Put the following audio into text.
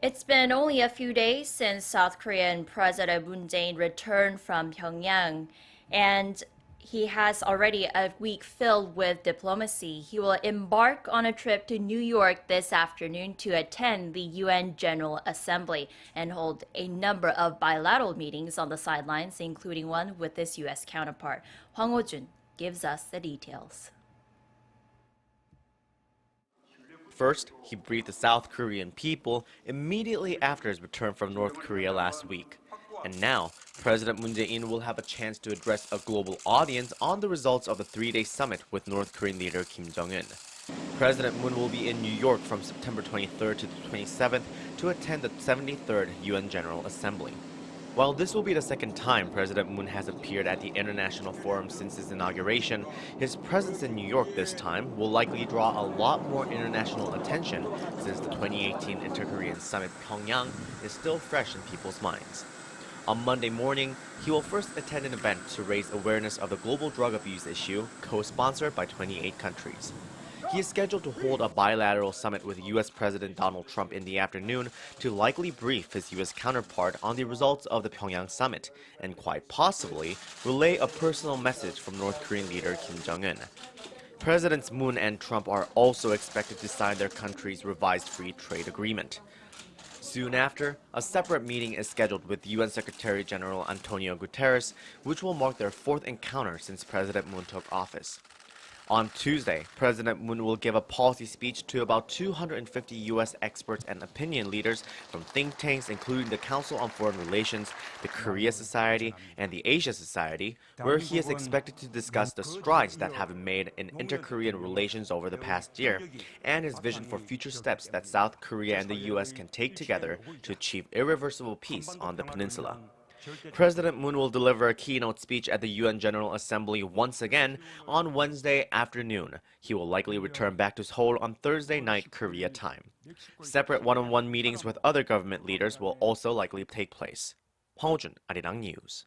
It's been only a few days since South Korean President Moon Jae-in returned from Pyeongyang, and he has already a week filled with diplomacy. He will embark on a trip to New York this afternoon to attend the UN General Assembly and hold a number of bilateral meetings on the sidelines, including one with his U.S. counterpart. Hwang Hojun gives us the details. First, he briefed the South Korean people immediately after his return from North Korea last week. And now, President Moon Jae-in will have a chance to address a global audience on the results of the three-day summit with North Korean leader Kim Jong-un. President Moon will be in New York from September 23rd to the 27th to attend the 73rd UN General Assembly. While this will be the second time President Moon has appeared at the international forum since his inauguration, his presence in New York this time will likely draw a lot more international attention since the 2018 Inter-Korean Summit Pyeongyang is still fresh in people's minds. On Monday morning, he will first attend an event to raise awareness of the global drug abuse issue, co-sponsored by 28 countries. He is scheduled to hold a bilateral summit with U.S. President Donald Trump in the afternoon to likely brief his U.S. counterpart on the results of the Pyeongyang summit and quite possibly relay a personal message from North Korean leader Kim Jong-un. Presidents Moon and Trump are also expected to sign their country's revised free trade agreement. Soon after, a separate meeting is scheduled with UN Secretary General Antonio Guterres, which will mark their fourth encounter since President Moon took office. On Tuesday, President Moon will give a policy speech to about 250 U.S. experts and opinion leaders from think tanks including the Council on Foreign Relations, the Korea Society, and the Asia Society, where he is expected to discuss the strides that have been made in inter-Korean relations over the past year, and his vision for future steps that South Korea and the U.S. can take together to achieve irreversible peace on the peninsula. President Moon will deliver a keynote speech at the UN General Assembly once again on Wednesday afternoon. He will likely return back to Seoul on Thursday night Korea time. Separate one-on-one meetings with other government leaders will also likely take place. Hwang Hojun, Arirang News.